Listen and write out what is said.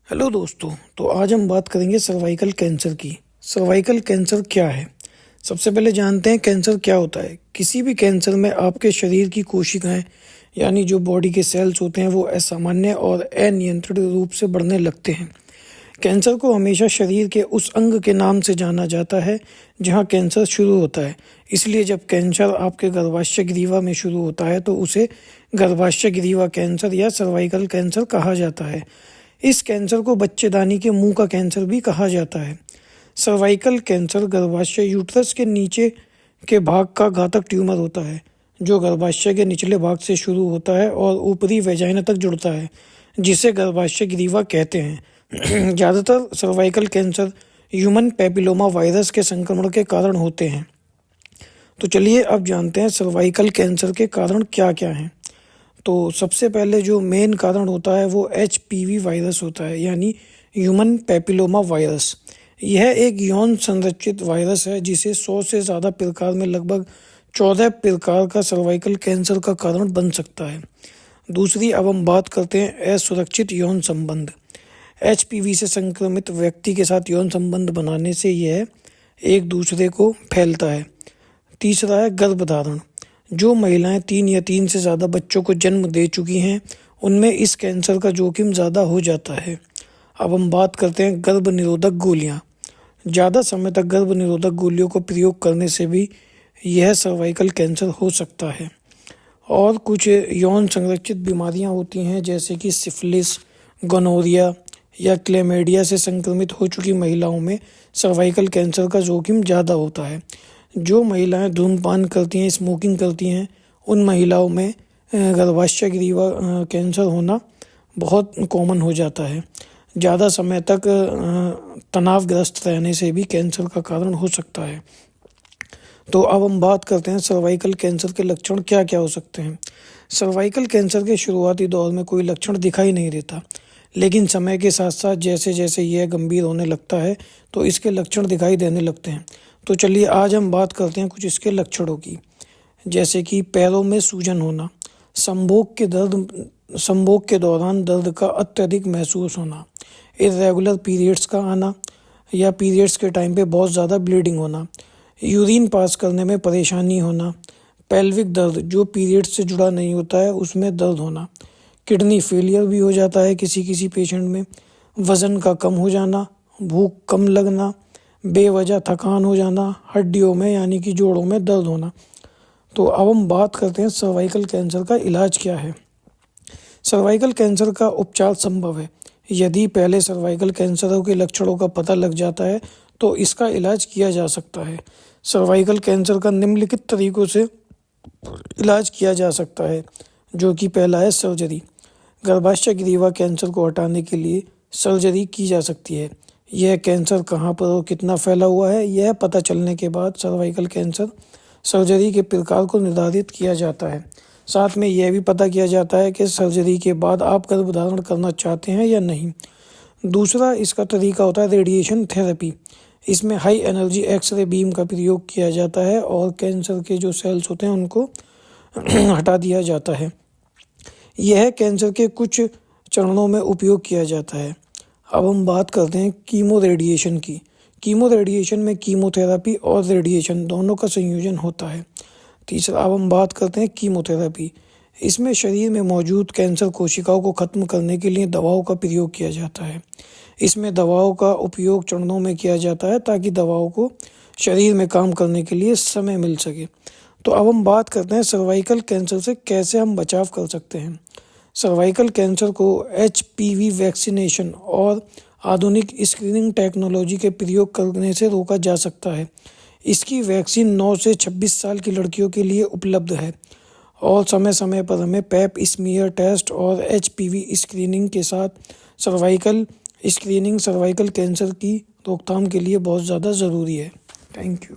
Hello दोस्तों। तो आज हम बात करेंगे सर्वाइकल कैंसर की। सर्वाइकल कैंसर क्या है? सबसे पहले जानते हैं कैंसर क्या होता है। किसी भी कैंसर में आपके शरीर की कोशिकाएं यानी जो बॉडी के सेल्स होते हैं वो असामान्य और अनियंत्रित रूप से बढ़ने लगते हैं। कैंसर को हमेशा शरीर के उस अंग के नाम से जाना जाता है जहां कैंसर शुरू होता है। इसलिए जब कैंसर आपके गर्भाशय ग्रीवा में शुरू होता है तो उसे गर्भाशय ग्रीवा कैंसर या सर्वाइकल कैंसर कहा जाता है। इस कैंसर को बच्चेदानी के मुंह का कैंसर भी कहा जाता है। सर्वाइकल कैंसर गर्भाशय यूट्रस के नीचे के भाग का घातक ट्यूमर होता है जो गर्भाशय के निचले भाग से शुरू होता है और ऊपरी वेजाइना तक जुड़ता है, जिसे गर्भाशय ग्रीवा कहते हैं। ज़्यादातर cervical cancer human papilloma virus के संक्रमण के कारण होते हैं। तो चलिए अब जानते हैं सर्वाइकल कैंसर के कारण क्या क्या हैं। तो सबसे पहले जो मेन कारण होता है वो HPV वायरस होता है, यानी ह्यूमन पैपिलोमा वायरस। यह एक यौन संरचित वायरस है जिसे 100 से ज़्यादा प्रकार में लगभग 14 प्रकार का सर्वाइकल कैंसर का कारण बन सकता है। दूसरी, अब हम बात करते हैं असुरक्षित यौन संबंध। HPV से संक्रमित व्यक्ति के साथ यौन संबंध बनाने से यह एक दूसरे को फैलता है। तीसरा है गर्भधारण। जो महिलाएं 3 या 3 से ज़्यादा बच्चों को जन्म दे चुकी हैं उनमें इस कैंसर का जोखिम ज़्यादा हो जाता है। अब हम बात करते हैं गर्भ निरोधक गोलियां। ज़्यादा समय तक गर्भ निरोधक गोलियों को प्रयोग करने से भी यह सर्वाइकल कैंसर हो सकता है। और कुछ यौन संरक्षित बीमारियां होती हैं जैसे कि सिफिलिस, गोनोरिया या क्लेमेडिया से संक्रमित हो चुकी महिलाओं में सर्वाइकल कैंसर का जोखिम ज़्यादा होता है। जो महिलाएं धूम्रपान करती हैं, स्मोकिंग करती हैं, उन महिलाओं में गर्भाशय ग्रीवा कैंसर होना बहुत कॉमन हो जाता है। ज़्यादा समय तक तनावग्रस्त रहने से भी कैंसर का कारण हो सकता है। तो अब हम बात करते हैं सर्वाइकल कैंसर के लक्षण क्या क्या हो सकते हैं। सर्वाइकल कैंसर के शुरुआती दौर में कोई लक्षण दिखाई नहीं देता, लेकिन समय के साथ साथ जैसे जैसे यह गंभीर होने लगता है तो इसके लक्षण दिखाई देने लगते हैं। तो चलिए आज हम बात करते हैं कुछ इसके लक्षणों की, जैसे कि पैरों में सूजन होना, संभोग के दौरान दर्द का अत्यधिक महसूस होना, इर्रेगुलर पीरियड्स का आना या पीरियड्स के टाइम पे बहुत ज़्यादा ब्लीडिंग होना, यूरिन पास करने में परेशानी होना, पेल्विक दर्द जो पीरियड से जुड़ा नहीं होता है उसमें दर्द होना, किडनी फेलियर भी हो जाता है किसी किसी पेशेंट में, वज़न का कम हो जाना, भूख कम लगना, बेवजह थकान हो जाना, हड्डियों में यानी कि जोड़ों में दर्द होना। तो अब हम बात करते हैं सर्वाइकल कैंसर का इलाज क्या है। सर्वाइकल कैंसर का उपचार संभव है। यदि पहले सर्वाइकल कैंसरों के लक्षणों का पता लग जाता है तो इसका इलाज किया जा सकता है। सर्वाइकल कैंसर का निम्नलिखित तरीकों से इलाज किया जा सकता है, जो कि पहला है सर्जरी। गर्भाशय ग्रीवा कैंसर को हटाने के लिए सर्जरी की जा सकती है। यह कैंसर कहाँ पर और कितना फैला हुआ है यह पता चलने के बाद सर्वाइकल कैंसर सर्जरी के प्रकार को निर्धारित किया जाता है। साथ में यह भी पता किया जाता है कि सर्जरी के बाद आप गर्भधारण करना चाहते हैं या नहीं। दूसरा इसका तरीका होता है रेडिएशन थेरेपी। इसमें हाई एनर्जी एक्सरे बीम का प्रयोग किया जाता है और कैंसर के जो सेल्स होते हैं उनको हटा दिया जाता है। यह कैंसर के कुछ चरणों में उपयोग किया जाता है। अब हम बात करते हैं कीमो रेडिएशन की। कीमो रेडिएशन में कीमोथेरेपी और रेडिएशन दोनों का संयोजन होता है। तीसरा, अब हम बात करते हैं कीमोथेरेपी। इसमें शरीर में मौजूद कैंसर कोशिकाओं को खत्म करने के लिए दवाओं का प्रयोग किया जाता है। इसमें दवाओं का उपयोग चरणों में किया जाता है ताकि दवाओं को शरीर में काम करने के लिए समय मिल सके। तो अब हम बात करते हैं सर्वाइकल कैंसर से कैसे हम बचाव कर सकते हैं। सर्वाइकल कैंसर को HPV वैक्सीनेशन और आधुनिक स्क्रीनिंग टेक्नोलॉजी के प्रयोग करने से रोका जा सकता है। इसकी वैक्सीन 9 से 26 साल की लड़कियों के लिए उपलब्ध है और समय समय पर हमें पैप स्मीयर टेस्ट और HPV स्क्रीनिंग के साथ सर्वाइकल स्क्रीनिंग सर्वाइकल कैंसर की रोकथाम के लिए बहुत ज़्यादा ज़रूरी है। Thank you.